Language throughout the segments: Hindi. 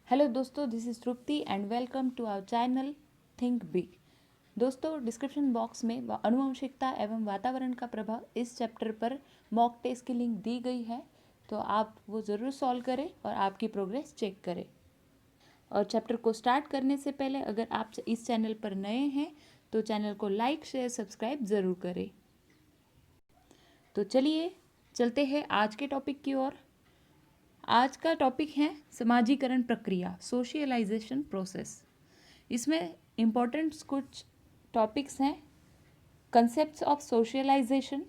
हेलो दोस्तों, this is Tripti and welcome to our channel Think Big. दोस्तों, डिस्क्रिप्शन बॉक्स में आनुवंशिकता एवं वातावरण का प्रभाव इस चैप्टर पर मॉक टेस्ट की लिंक दी गई है, तो आप वो ज़रूर सॉल्व करें और आपकी प्रोग्रेस चेक करें। और चैप्टर को स्टार्ट करने से पहले अगर आप इस चैनल पर नए हैं तो चैनल को लाइक शेयर सब्सक्राइब ज़रूर करें। तो चलिए चलते हैं आज के टॉपिक की ओर। आज का टॉपिक है समाजीकरण प्रक्रिया, सोशलाइजेशन प्रोसेस। इसमें इम्पोर्टेंट कुछ टॉपिक्स हैं: concepts of socialisation,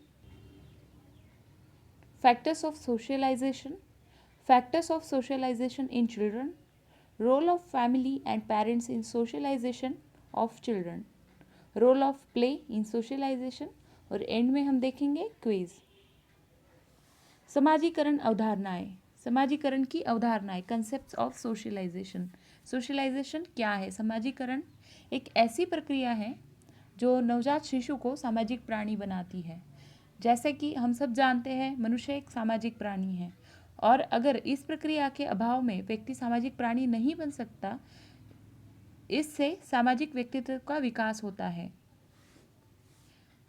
factors of socialisation, factors of socialisation in children, role of family and parents in socialisation of children, role of play in socialisation, और एंड में हम देखेंगे क्विज। समाजीकरण अवधारणाएं, समाजीकरण की अवधारणाएं, कंसेप्ट्स ऑफ सोशलाइजेशन। सोशलाइजेशन क्या है? समाजीकरण एक ऐसी प्रक्रिया है जो नवजात शिशु को सामाजिक प्राणी बनाती है। जैसे कि हम सब जानते हैं, मनुष्य एक सामाजिक प्राणी है और अगर इस प्रक्रिया के अभाव में व्यक्ति सामाजिक प्राणी नहीं बन सकता, इससे सामाजिक व्यक्तित्व का विकास होता है।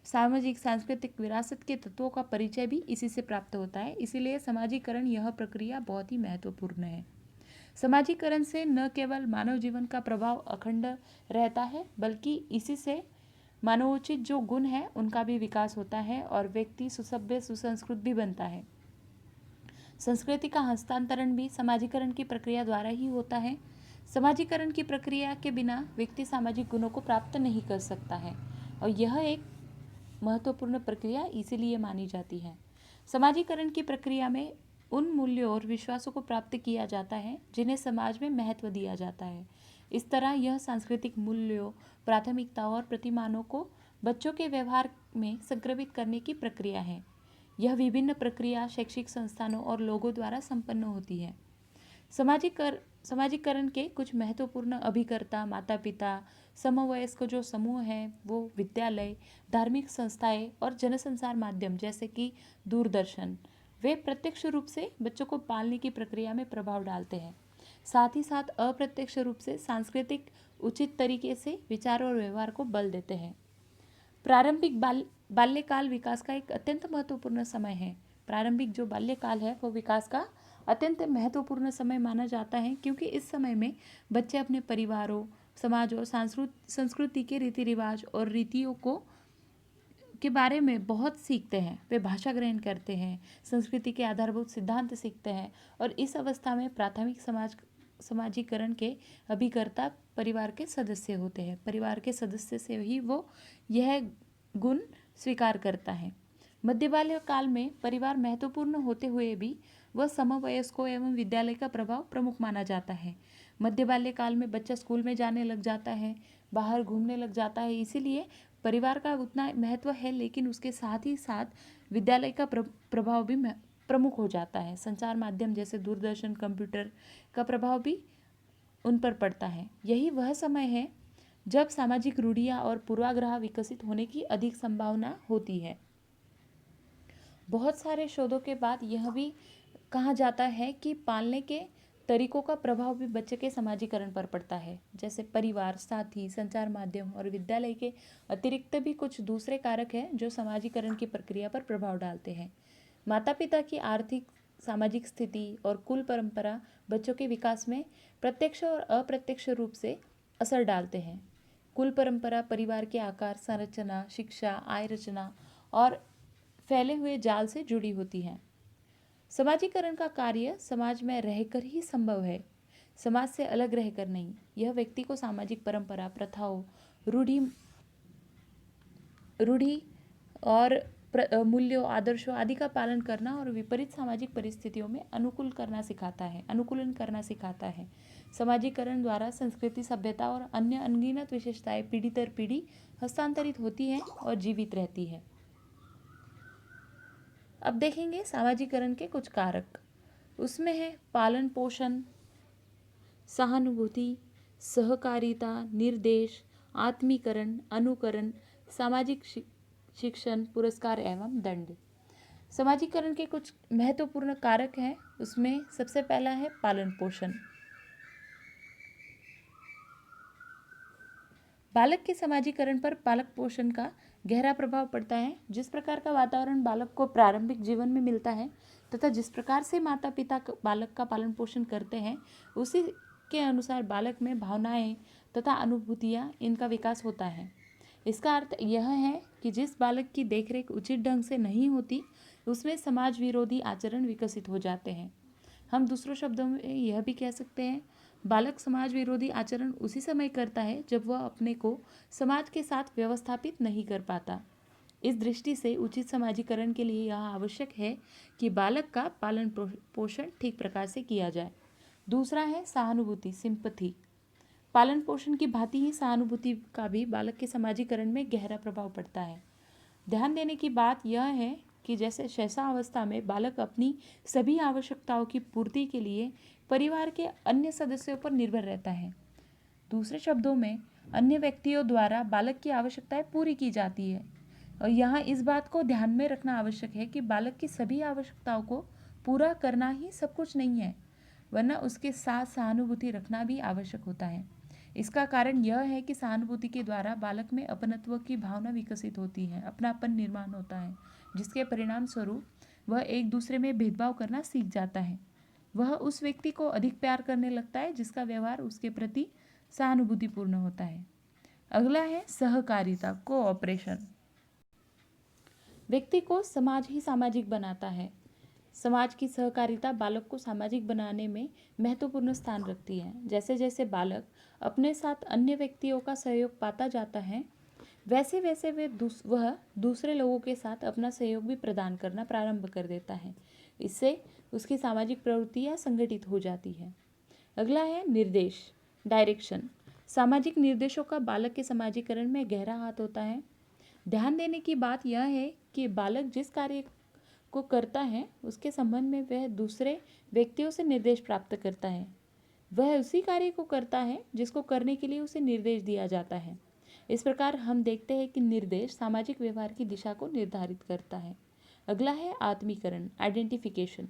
सामाजिक सांस्कृतिक विरासत के तत्वों का परिचय भी इसी से प्राप्त होता है। इसीलिए समाजीकरण यह प्रक्रिया बहुत ही महत्वपूर्ण है। समाजीकरण से न केवल मानव जीवन का प्रभाव अखंड रहता है, बल्कि इसी से मानवोचित जो गुण है उनका भी विकास होता है और व्यक्ति सुसभ्य सुसंस्कृत भी बनता है। संस्कृति का हस्तांतरण भी समाजीकरण की प्रक्रिया द्वारा ही होता है। समाजीकरण की प्रक्रिया के बिना व्यक्ति सामाजिक गुणों को प्राप्त नहीं कर सकता है और यह एक महत्वपूर्ण प्रक्रिया इसीलिए मानी जाती है। समाजीकरण की प्रक्रिया में उन मूल्यों और विश्वासों को प्राप्त किया जाता है जिन्हें समाज में महत्व दिया जाता है। इस तरह यह सांस्कृतिक मूल्यों, प्राथमिकताओं और प्रतिमानों को बच्चों के व्यवहार में संक्रमित करने की प्रक्रिया है। यह विभिन्न प्रक्रिया शैक्षिक संस्थानों और लोगों द्वारा संपन्न होती है। समाजीकरण के कुछ महत्वपूर्ण अभिकर्ता माता पिता, समवयस्क जो समूह है वो विद्यालय, धार्मिक संस्थाएं और जनसंचार माध्यम जैसे कि दूरदर्शन, वे प्रत्यक्ष रूप से बच्चों को पालने की प्रक्रिया में प्रभाव डालते हैं। साथ ही साथ अप्रत्यक्ष रूप से सांस्कृतिक उचित तरीके से विचार और व्यवहार को बल देते हैं। प्रारंभिक बाल्यकाल विकास का एक अत्यंत महत्वपूर्ण समय है। प्रारंभिक जो बाल्यकाल है वो विकास का अत्यंत महत्वपूर्ण समय माना जाता है, क्योंकि इस समय में बच्चे अपने परिवारों, समाज और संस्कृति के रीति रिवाज और रीतियों को के बारे में बहुत सीखते हैं। वे भाषा ग्रहण करते हैं, संस्कृति के आधारभूत सिद्धांत सीखते हैं और इस अवस्था में प्राथमिक समाजीकरण के अभिकर्ता परिवार के सदस्य होते हैं। परिवार के सदस्य से ही वो यह गुण स्वीकार करता है। मध्य बाल्यकाल में परिवार महत्वपूर्ण होते हुए भी वह समवयस्कों एवं विद्यालय का प्रभाव प्रमुख माना जाता है। मध्य बाल्यकाल में बच्चा स्कूल में जाने लग जाता है, बाहर घूमने लग जाता है, इसीलिए परिवार का उतना महत्व है, लेकिन उसके साथ ही साथ विद्यालय का प्रभाव भी प्रमुख हो जाता है। संचार माध्यम जैसे दूरदर्शन, कंप्यूटर का प्रभाव भी उन पर पड़ता है। यही वह समय है जब सामाजिक रूढ़ियाँ और पूर्वाग्रह विकसित होने की अधिक संभावना होती है। बहुत सारे शोधों के बाद यह भी कहा जाता है कि पालने के तरीकों का प्रभाव भी बच्चे के समाजीकरण पर पड़ता है। जैसे परिवार, साथी, संचार माध्यम और विद्यालय के अतिरिक्त भी कुछ दूसरे कारक हैं जो समाजीकरण की प्रक्रिया पर प्रभाव डालते हैं। माता पिता की आर्थिक सामाजिक स्थिति और कुल परंपरा बच्चों के विकास में प्रत्यक्ष और अप्रत्यक्ष रूप से असर डालते हैं। कुल परंपरा परिवार के आकार, संरचना, शिक्षा, आय रचना और फैले हुए जाल से जुड़ी होती है। समाजीकरण का कार्य समाज में रहकर ही संभव है, समाज से अलग रहकर नहीं। यह व्यक्ति को सामाजिक परंपरा, प्रथाओं, रूढ़ी और मूल्यों, आदर्शों आदि का पालन करना और विपरीत सामाजिक परिस्थितियों में अनुकूलन करना सिखाता है। समाजीकरण द्वारा संस्कृति, सभ्यता और अन्य अनगिनत विशेषताएं पीढ़ी दर पीढ़ी हस्तांतरित होती हैं और जीवित रहती है। अब देखेंगे समाजीकरण के कुछ कारक। उसमें है पालन पोषण, सहानुभूति, सहकारिता, निर्देश, आत्मीकरण, अनुकरण, सामाजिक शिक्षण, पुरस्कार एवं दंड। समाजीकरण के कुछ महत्वपूर्ण कारक हैं। उसमें सबसे पहला है पालन पोषण। बालक के समाजीकरण पर पालक पोषण का गहरा प्रभाव पड़ता है। जिस प्रकार का वातावरण बालक को प्रारंभिक जीवन में मिलता है तथा जिस प्रकार से माता पिता बालक का पालन पोषण करते हैं, उसी के अनुसार बालक में भावनाएं तथा अनुभूतियाँ इनका विकास होता है। इसका अर्थ यह है कि जिस बालक की देखरेख उचित ढंग से नहीं होती, उसमें समाज विरोधी आचरण विकसित हो जाते हैं। हम दूसरों शब्दों में यह भी कह सकते हैं, बालक समाज विरोधी आचरण उसी समय करता है जब वह अपने को समाज के साथ व्यवस्थापित नहीं कर पाता। इस दृष्टि से उचित समाजीकरण के लिए यह आवश्यक है कि बालक का पालन पोषण ठीक प्रकार से किया जाए। दूसरा है सहानुभूति, सिंपथी। पालन पोषण की भांति ही सहानुभूति का भी बालक के समाजीकरण में गहरा प्रभाव पड़ता है। ध्यान देने की बात यह है कि जैसे शैशवावस्था में बालक अपनी सभी आवश्यकताओं की पूर्ति के लिए परिवार के अन्य सदस्यों पर निर्भर रहता है, दूसरे शब्दों में अन्य व्यक्तियों द्वारा बालक की आवश्यकताएं पूरी की जाती है। और यहाँ इस बात को ध्यान में रखना आवश्यक है कि बालक की सभी आवश्यकताओं को पूरा करना ही सब कुछ नहीं है, वरना उसके साथ सहानुभूति रखना भी आवश्यक होता है। इसका कारण यह है कि सहानुभूति के द्वारा बालक में अपनत्व की भावना विकसित होती है, अपनापन निर्माण होता है, जिसके परिणाम स्वरूप वह एक दूसरे में भेदभाव करना सीख जाता है। वह उस व्यक्ति को अधिक प्यार करने लगता है जिसका व्यवहार उसके प्रति सहानुभूतिपूर्ण होता है। अगला है सहकारिता, कोऑपरेशन। व्यक्ति को समाज ही सामाजिक बनाता है। समाज की सहकारिता बालक को सामाजिक बनाने में महत्वपूर्ण स्थान रखती है। जैसे जैसे बालक अपने साथ अन्य व्यक्तियों का सहयोग पाता जाता है, वैसे वैसे वह दूसरे लोगों के साथ अपना सहयोग भी प्रदान करना प्रारंभ कर देता है। इससे उसकी सामाजिक प्रवृत्तियाँ संगठित हो जाती है। अगला है निर्देश, डायरेक्शन। सामाजिक निर्देशों का बालक के समाजीकरण में गहरा हाथ होता है। ध्यान देने की बात यह है कि बालक जिस कार्य को करता है उसके संबंध में वह दूसरे व्यक्तियों से निर्देश प्राप्त करता है। वह उसी कार्य को करता है जिसको करने के लिए उसे निर्देश दिया जाता है। इस प्रकार हम देखते हैं कि निर्देश सामाजिक व्यवहार की दिशा को निर्धारित करता है। अगला है आत्मीकरण, आइडेंटिफिकेशन।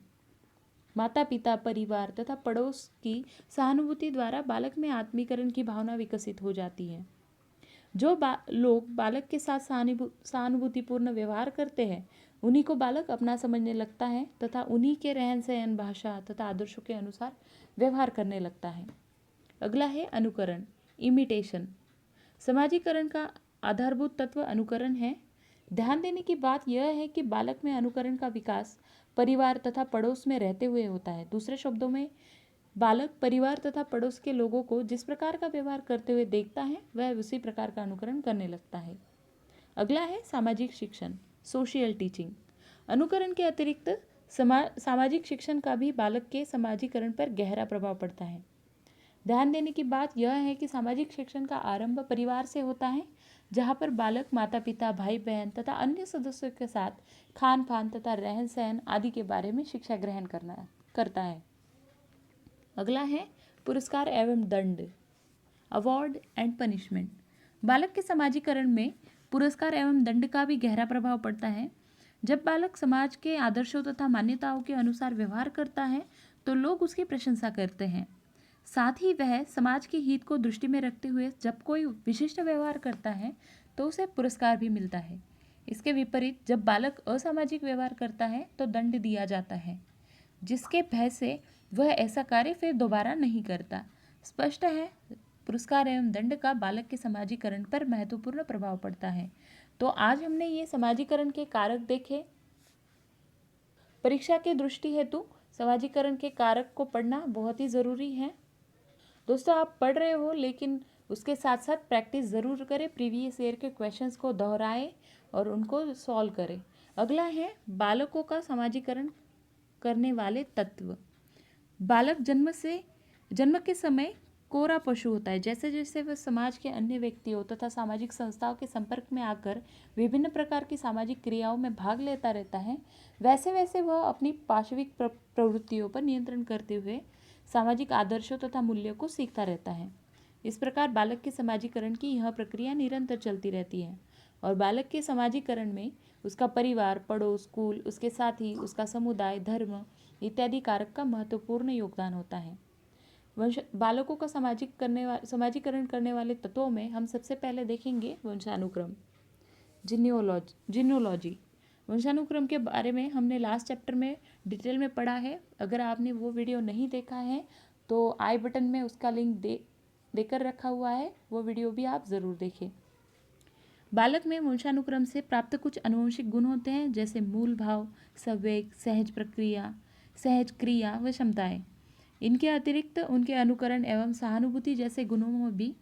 माता पिता, परिवार तथा पड़ोस की सहानुभूति द्वारा बालक में आत्मीकरण की भावना विकसित हो जाती है। जो लोग बालक के साथ सहानुभूतिपूर्ण व्यवहार करते हैं, उन्हीं को बालक अपना समझने लगता है तथा उन्हीं के रहन सहन, भाषा तथा आदर्शों के अनुसार व्यवहार करने लगता है। अगला है अनुकरण, इमिटेशन। समाजीकरण का आधारभूत तत्व अनुकरण है। ध्यान देने की बात यह है कि बालक में अनुकरण का विकास परिवार तथा पड़ोस में रहते हुए होता है। दूसरे शब्दों में बालक परिवार तथा पड़ोस के लोगों को जिस प्रकार का व्यवहार करते हुए देखता है, वह उसी प्रकार का अनुकरण करने लगता है। अगला है सामाजिक शिक्षण, सोशियल टीचिंग। अनुकरण के अतिरिक्त सामाजिक शिक्षण का भी बालक के समाजीकरण पर गहरा प्रभाव पड़ता है। ध्यान देने की बात यह है कि सामाजिक शिक्षण का आरंभ परिवार से होता है, जहाँ पर बालक माता पिता, भाई बहन तथा अन्य सदस्यों के साथ खान पान तथा रहन सहन आदि के बारे में शिक्षा ग्रहण करता है। अगला है पुरस्कार एवं दंड, अवार्ड एंड पनिशमेंट। बालक के समाजीकरण में पुरस्कार एवं दंड का भी गहरा प्रभाव पड़ता है। जब बालक समाज के आदर्शों तथा मान्यताओं के अनुसार व्यवहार करता है तो लोग उसकी प्रशंसा करते हैं। साथ ही वह समाज के हित को दृष्टि में रखते हुए जब कोई विशिष्ट व्यवहार करता है तो उसे पुरस्कार भी मिलता है। इसके विपरीत जब बालक असामाजिक व्यवहार करता है तो दंड दिया जाता है, जिसके भय से वह ऐसा कार्य फिर दोबारा नहीं करता। स्पष्ट है, पुरस्कार एवं दंड का बालक के समाजीकरण पर महत्वपूर्ण प्रभाव पड़ता है। तो आज हमने ये समाजीकरण के कारक देखे। परीक्षा के दृष्टि हेतु समाजीकरण के कारक को पढ़ना बहुत ही ज़रूरी है। दोस्तों, आप पढ़ रहे हो लेकिन उसके साथ साथ प्रैक्टिस ज़रूर करें, प्रीवियस ईयर के क्वेश्चंस को दोहराएं और उनको सॉल्व करें। अगला है बालकों का समाजीकरण करने वाले तत्व। बालक जन्म के समय कोरा पशु होता है। जैसे जैसे वह समाज के अन्य व्यक्तियों तथा सामाजिक संस्थाओं के संपर्क में आकर विभिन्न प्रकार की सामाजिक क्रियाओं में भाग लेता रहता है, वैसे वैसे वह अपनी पाशविक प्रवृत्तियों पर नियंत्रण करते हुए सामाजिक आदर्शों तथा मूल्यों को सीखता रहता है। इस प्रकार बालक के समाजीकरण की यह प्रक्रिया निरंतर चलती रहती है और बालक के समाजीकरण में उसका परिवार, पड़ोस, स्कूल, उसके साथी, उसका समुदाय, धर्म इत्यादि कारक का महत्वपूर्ण योगदान होता है। बालकों का समाजीकरण करने वाले तत्वों में हम सबसे पहले देखेंगे वंशानुक्रम, जीनियोलॉजी। वंशानुक्रम के बारे में हमने लास्ट चैप्टर में डिटेल में पढ़ा है। अगर आपने वो वीडियो नहीं देखा है तो आई बटन में उसका लिंक देकर रखा हुआ है, वो वीडियो भी आप ज़रूर देखें। बालक में वंशानुक्रम से प्राप्त कुछ आनुवंशिक गुण होते हैं, जैसे मूल भाव, संवेग, सहज क्रिया व क्षमताएं। इनके अतिरिक्त उनके अनुकरण एवं सहानुभूति जैसे गुणों में भी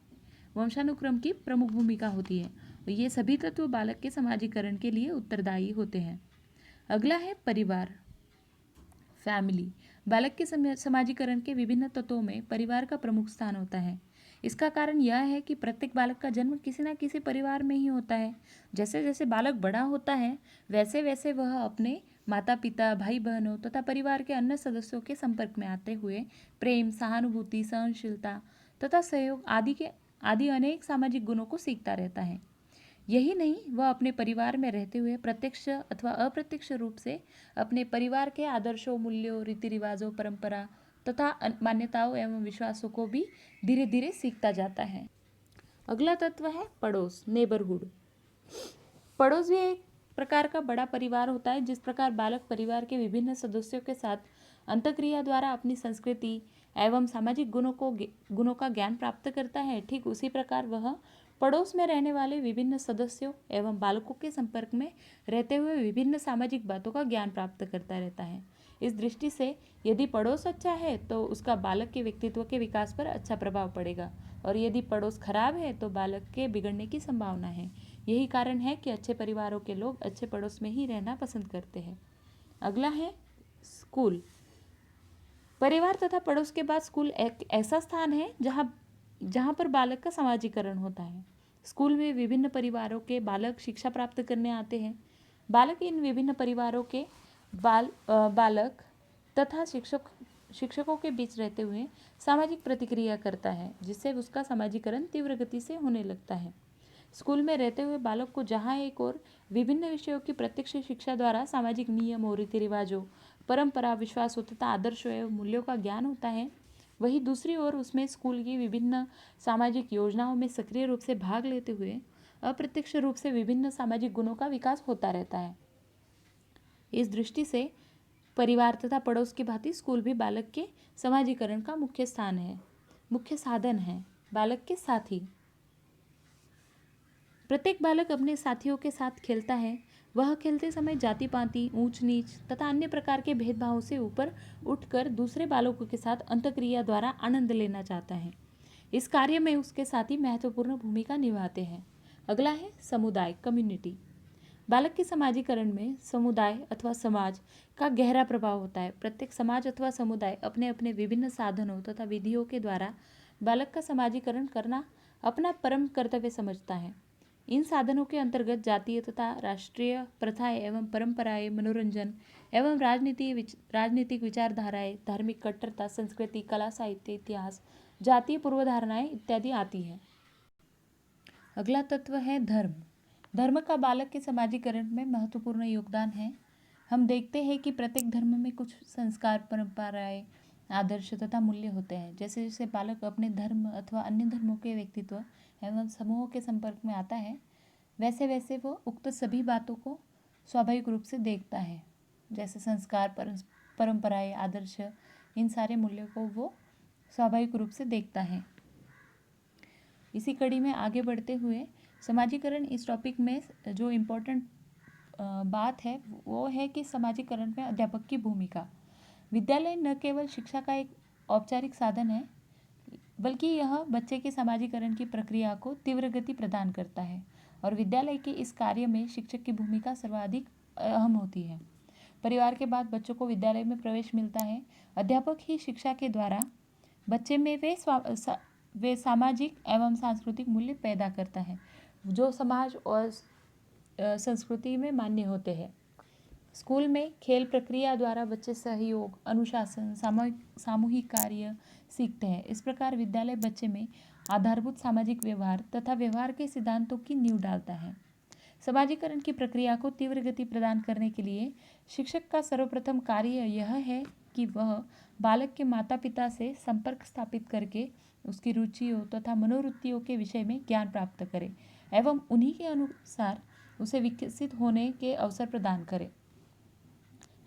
वंशानुक्रम की प्रमुख भूमिका होती है। ये सभी तत्व बालक के समाजीकरण के लिए उत्तरदायी होते हैं। अगला है परिवार, फैमिली। बालक के समाजीकरण के विभिन्न तत्वों में परिवार का प्रमुख स्थान होता है। इसका कारण यह है कि प्रत्येक बालक का जन्म किसी न किसी परिवार में ही होता है। जैसे जैसे बालक बड़ा होता है वैसे वैसे वह अपने माता पिता, भाई बहनों तथा परिवार के अन्य सदस्यों के संपर्क में आते हुए प्रेम, सहानुभूति, सहनशीलता तथा सहयोग आदि अनेक सामाजिक गुणों को सीखता रहता है। यही नहीं, वह अपने परिवार में रहते हुए प्रत्यक्ष अथवा अप्रत्यक्ष रूप से अपने परिवार के आदर्शों, मूल्यों, रीति रिवाजों, परंपरा तथा मान्यताओं एवं विश्वासों को भी धीरे धीरे सीखता जाता है। अगला तत्व है पड़ोस, नेबरहुड। पड़ोस भी एक प्रकार का बड़ा परिवार होता है। जिस प्रकार बालक परिवार के विभिन्न सदस्यों के साथ अंतःक्रिया द्वारा अपनी संस्कृति एवं सामाजिक गुणों का ज्ञान प्राप्त करता है, ठीक उसी प्रकार वह पड़ोस में रहने वाले विभिन्न सदस्यों एवं बालकों के संपर्क में रहते हुए विभिन्न सामाजिक बातों का ज्ञान प्राप्त करता रहता है। इस दृष्टि से यदि पड़ोस अच्छा है तो उसका बालक के व्यक्तित्व के विकास पर अच्छा प्रभाव पड़ेगा, और यदि पड़ोस खराब है तो बालक के बिगड़ने की संभावना है। यही कारण है कि अच्छे परिवारों के लोग अच्छे पड़ोस में ही रहना पसंद करते हैं। अगला है स्कूल। परिवार तथा पड़ोस के बाद स्कूल एक ऐसा स्थान है जहाँ पर बालक का समाजीकरण होता है। स्कूल में विभिन्न परिवारों के बालक शिक्षा प्राप्त करने आते हैं। बालक इन विभिन्न परिवारों के बालक तथा शिक्षकों के बीच रहते हुए सामाजिक प्रतिक्रिया करता है, जिससे उसका समाजीकरण तीव्र गति से होने लगता है। स्कूल में रहते हुए बालक को जहाँ एक और विभिन्न विषयों की प्रत्यक्ष शिक्षा द्वारा सामाजिक नियमों, रीति रिवाजों, परंपरा, विश्वासों तथा आदर्शों एवं मूल्यों का ज्ञान होता है, वहीं दूसरी ओर उसमें स्कूल की विभिन्न सामाजिक योजनाओं में सक्रिय रूप से भाग लेते हुए अप्रत्यक्ष रूप से विभिन्न सामाजिक गुणों का विकास होता रहता है। इस दृष्टि से परिवार तथा पड़ोस की भांति स्कूल भी बालक के समाजीकरण का मुख्य साधन है। बालक के साथी। प्रत्येक बालक अपने साथियों के साथ खेलता है। वह खेलते समय जाति पाति, ऊंच नीच तथा अन्य प्रकार के भेदभाव से ऊपर उठकर दूसरे बालकों के साथ अंतःक्रिया द्वारा आनंद लेना चाहता है। इस कार्य में उसके साथी महत्वपूर्ण भूमिका निभाते हैं। अगला है समुदाय, कम्युनिटी। बालक के समाजीकरण में समुदाय अथवा समाज का गहरा प्रभाव होता है। प्रत्येक समाज अथवा समुदाय अपने अपने विभिन्न साधनों तथा विधियों के द्वारा बालक का समाजीकरण करना अपना परम कर्तव्य समझता है। इन साधनों के अंतर्गत जातीय तथा राष्ट्रीय प्रथाएं एवं परंपराएं, मनोरंजन एवं राजनीतिक विचारधाराएं, धार्मिक कट्टरता, संस्कृति, कला, साहित्य, इतिहास, जातीय पूर्वधारणाएं इत्यादि आती है। अगला तत्व है धर्म। धर्म का बालक के समाजीकरण में महत्वपूर्ण योगदान है। हम देखते हैं कि प्रत्येक धर्म में कुछ संस्कार, परंपराएं, आदर्श तथा मूल्य होते हैं। जैसे जैसे बालक अपने धर्म अथवा अन्य धर्मों के व्यक्तित्व एवं समूहों के संपर्क में आता है, वैसे वैसे वो उक्त सभी बातों को स्वाभाविक रूप से देखता है। जैसे संस्कार, परंपराएं, आदर्श, इन सारे मूल्यों को वो स्वाभाविक रूप से देखता है। इसी कड़ी में आगे बढ़ते हुए समाजीकरण इस टॉपिक में जो इम्पोर्टेंट बात है वो है कि समाजीकरण में अध्यापक की भूमिका। विद्यालय न केवल शिक्षा का एक औपचारिक साधन है, बल्कि यह बच्चे के समाजीकरण की प्रक्रिया को तीव्र गति प्रदान करता है, और विद्यालय के इस कार्य में शिक्षक की भूमिका सर्वाधिक अहम होती है। परिवार के बाद बच्चों को विद्यालय में प्रवेश मिलता है। अध्यापक ही शिक्षा के द्वारा बच्चे में वे सामाजिक एवं सांस्कृतिक मूल्य पैदा करता है जो समाज और संस्कृति में मान्य होते हैं। स्कूल में खेल प्रक्रिया द्वारा बच्चे सहयोग, अनुशासन, सामूहिक कार्य सीखते हैं। इस प्रकार विद्यालय बच्चे में आधारभूत सामाजिक व्यवहार तथा व्यवहार के सिद्धांतों की नींव डालता है। समाजीकरण की प्रक्रिया को तीव्र गति प्रदान करने के लिए शिक्षक का सर्वप्रथम कार्य यह है कि वह बालक के माता पिता से संपर्क स्थापित करके उसकी रुचियों तथा मनोवृत्तियों के विषय में ज्ञान प्राप्त करे एवं उन्हीं के अनुसार उसे विकसित होने के अवसर प्रदान करे।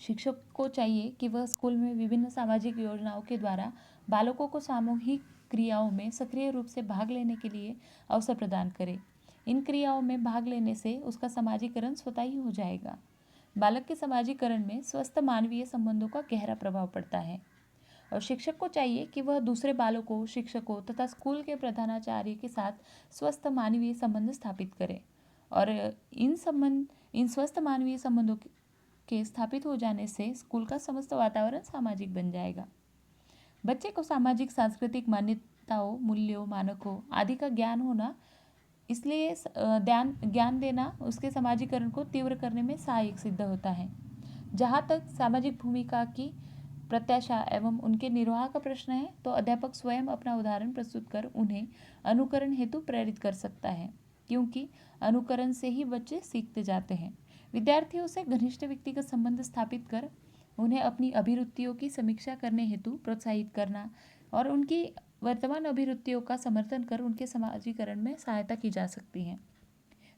शिक्षक को चाहिए कि वह स्कूल में विभिन्न सामाजिक योजनाओं के द्वारा बालकों को सामूहिक क्रियाओं में सक्रिय रूप से भाग लेने के लिए अवसर प्रदान करे। इन क्रियाओं में भाग लेने से उसका समाजीकरण स्वतः ही हो जाएगा। बालक के समाजीकरण में स्वस्थ मानवीय संबंधों का गहरा प्रभाव पड़ता है और शिक्षक को चाहिए कि वह दूसरे बालकों, शिक्षकों तथा स्कूल के प्रधानाचार्य के साथ स्वस्थ मानवीय संबंध स्थापित करे और इन स्वस्थ मानवीय संबंधों के स्थापित हो जाने से स्कूल का समस्त वातावरण सामाजिक बन जाएगा। बच्चे को सामाजिक सांस्कृतिक मान्यताओं, मूल्यों, मानकों आदि का ज्ञान होना, इसलिए ज्ञान देना उसके समाजीकरण को तीव्र करने में सहायक सिद्ध होता है। जहाँ तक सामाजिक भूमिका की प्रत्याशा एवं उनके निर्वाह का प्रश्न है, तो अध्यापक स्वयं अपना उदाहरण प्रस्तुत कर उन्हें अनुकरण हेतु प्रेरित कर सकता है, क्योंकि अनुकरण से ही बच्चे सीखते जाते हैं। विद्यार्थियों से घनिष्ठ व्यक्तिगत संबंध स्थापित कर उन्हें अपनी अभिरुचियों की समीक्षा करने हेतु प्रोत्साहित करना और उनकी वर्तमान अभिरुचियों का समर्थन कर उनके समाजीकरण में सहायता की जा सकती है।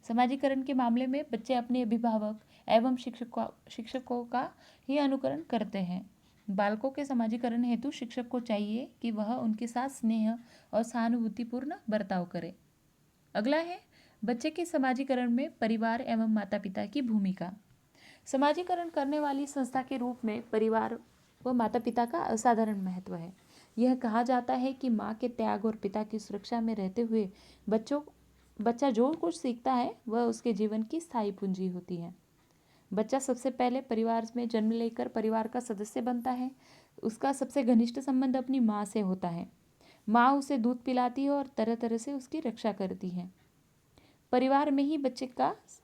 समाजीकरण के मामले में बच्चे अपने अभिभावक एवं शिक्षकों का ही अनुकरण करते हैं। बालकों के समाजीकरण हेतु शिक्षक को चाहिए कि वह उनके साथ स्नेह और सहानुभूतिपूर्ण बर्ताव करे। अगला है बच्चे के समाजीकरण में परिवार एवं माता पिता की भूमिका। समाजीकरण करने वाली संस्था के रूप में परिवार व माता पिता का असाधारण महत्व है। यह कहा जाता है कि माँ के त्याग और पिता की सुरक्षा में रहते हुए बच्चा जो कुछ सीखता है वह उसके जीवन की स्थायी पूंजी होती है। बच्चा सबसे पहले परिवार में जन्म लेकर परिवार का सदस्य बनता है। उसका सबसे घनिष्ठ संबंध अपनी माँ से होता है। माँ उसे दूध पिलाती है और तरह तरह से उसकी रक्षा करती है। परिवार में ही बच्चे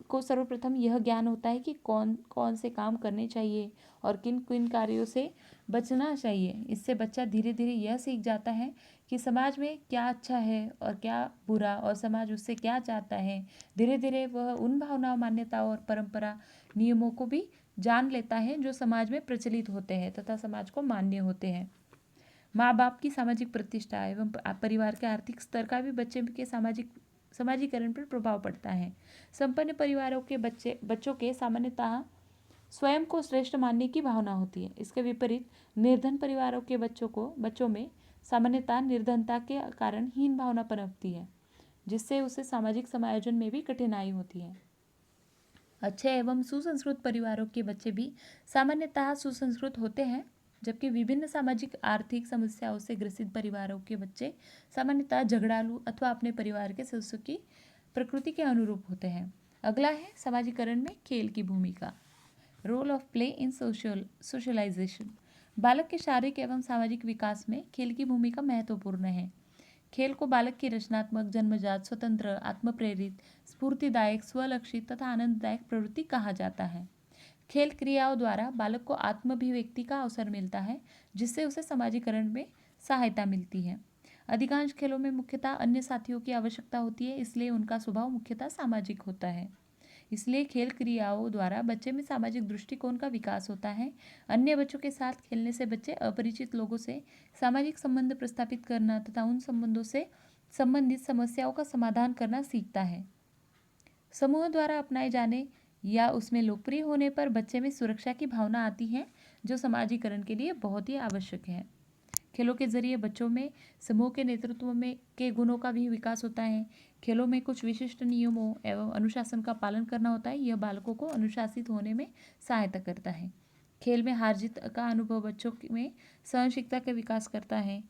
को सर्वप्रथम यह ज्ञान होता है कि कौन कौन से काम करने चाहिए और किन किन कार्यों से बचना चाहिए। इससे बच्चा धीरे धीरे यह सीख जाता है कि समाज में क्या अच्छा है और क्या बुरा और समाज उससे क्या चाहता है। धीरे धीरे वह उन भावनाओं, मान्यताओं और परंपरा नियमों को भी जान लेता है जो समाज में प्रचलित होते हैं तथा समाज को मान्य होते हैं। माँ बाप की सामाजिक प्रतिष्ठा एवं परिवार के आर्थिक स्तर का भी बच्चे के समाजीकरण पर प्रभाव पड़ता है। संपन्न परिवारों के बच्चों के सामान्यतः स्वयं को श्रेष्ठ मानने की भावना होती है। इसके विपरीत निर्धन परिवारों के बच्चों में सामान्यतः निर्धनता के कारण हीन भावना पनपती है, जिससे उसे सामाजिक समायोजन में भी कठिनाई होती है। अच्छे एवं सुसंस्कृत परिवारों के बच्चे भी सामान्यतः सुसंस्कृत होते हैं, जबकि विभिन्न सामाजिक आर्थिक समस्याओं से ग्रसित परिवारों के बच्चे सामान्यतः झगड़ालू अथवा अपने परिवार के सदस्यों की प्रकृति के अनुरूप होते हैं। अगला है समाजीकरण में खेल की भूमिका। Role of play in socialisation. बालक के शारीरिक एवं सामाजिक विकास में खेल की भूमिका महत्वपूर्ण है। खेल को बालक की रचनात्मक, जन्मजात, स्वतंत्र, आत्मप्रेरित, स्फूर्तिदायक, स्वलक्षित तथा आनंददायक प्रवृत्ति कहा जाता है। खेल क्रियाओं द्वारा बालक को आत्माभिव्यक्ति का अवसर मिलता है, जिससे उसे समाजीकरण में सहायता मिलती है। अधिकांश खेलों में मुख्यतः अन्य साथियों की आवश्यकता होती है, इसलिए उनका स्वभाव मुख्यतः सामाजिक होता है। इसलिए खेल क्रियाओं द्वारा बच्चे में सामाजिक दृष्टिकोण का विकास होता है। अन्य बच्चों के साथ खेलने से बच्चे अपरिचित लोगों से सामाजिक संबंध प्रस्थापित करना तथा उन संबंधों से संबंधित समस्याओं का समाधान करना सीखता है। समूह द्वारा अपनाए जाने या उसमें लोकप्रिय होने पर बच्चे में सुरक्षा की भावना आती है, जो समाजीकरण के लिए बहुत ही आवश्यक है। खेलों के जरिए बच्चों में समूह के नेतृत्व में के गुणों का भी विकास होता है। खेलों में कुछ विशिष्ट नियमों एवं अनुशासन का पालन करना होता है। यह बालकों को अनुशासित होने में सहायता करता है। खेल में हार जीत का अनुभव बच्चों में सहनशीलता का विकास करता है,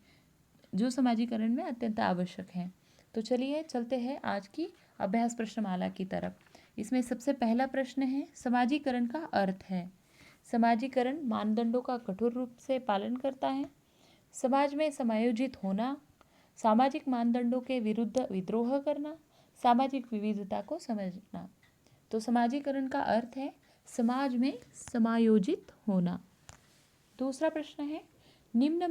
जो समाजीकरण में अत्यंत आवश्यक है। तो चलिए चलते हैं आज की अभ्यास प्रश्नमाला की तरफ। इसमें सबसे पहला प्रश्न है, समाजीकरण का अर्थ है। समाजीकरण मानदंडों का कठोर रूप से पालन करता है। समाज में समायोजित होना, सामाजिक मानदंडों के विरुद्ध विद्रोह करना, सामाजिक विविधता को समझना। तो समाजीकरण का अर्थ है समाज में समायोजित होना। दूसरा प्रश्न है, निम्न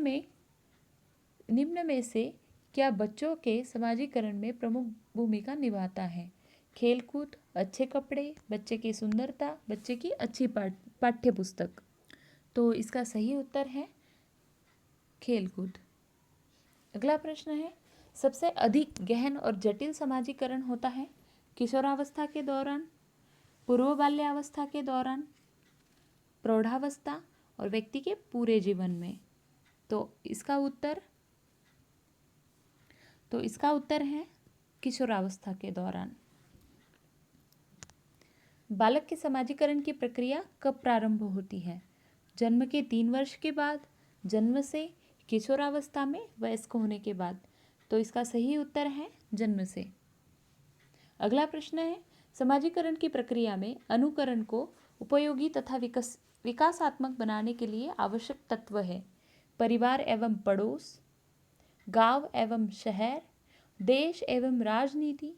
में से क्या बच्चों के समाजीकरण में प्रमुख भूमिका निभाता है? खेलकूद, अच्छे कपड़े, बच्चे की सुंदरता, बच्चे की अच्छी पाठ्य पुस्तक। तो इसका सही उत्तर है खेलकूद। अगला प्रश्न है, सबसे अधिक गहन और जटिल समाजीकरण होता है किशोरावस्था के दौरान, पूर्व बाल्यावस्था के दौरान, प्रौढ़ावस्था और व्यक्ति के पूरे जीवन में। तो इसका उत्तर है किशोरावस्था के दौरान। बालक के समाजीकरण की प्रक्रिया कब प्रारंभ होती है? जन्म के 3 वर्ष के बाद, जन्म से, किशोरावस्था में, वयस्क होने के बाद। तो इसका सही उत्तर है जन्म से। अगला प्रश्न है, समाजीकरण की प्रक्रिया में अनुकरण को उपयोगी तथा विकासात्मक बनाने के लिए आवश्यक तत्व है। परिवार एवं पड़ोस, गांव एवं शहर, देश एवं राजनीति,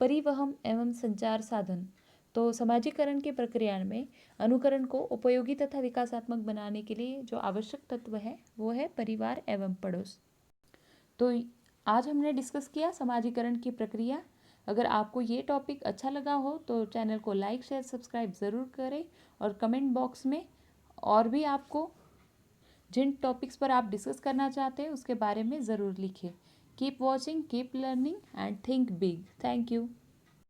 परिवहन एवं संचार साधन। तो समाजीकरण की प्रक्रिया में अनुकरण को उपयोगी तथा विकासात्मक बनाने के लिए जो आवश्यक तत्व है वो है परिवार एवं पड़ोस। तो आज हमने डिस्कस किया समाजीकरण की प्रक्रिया। अगर आपको ये टॉपिक अच्छा लगा हो तो चैनल को लाइक, शेयर, सब्सक्राइब ज़रूर करें और कमेंट बॉक्स में और भी आपको जिन टॉपिक्स पर आप डिस्कस करना चाहते हैं उसके बारे में ज़रूर लिखें। Keep watching, keep learning and think big. Thank you.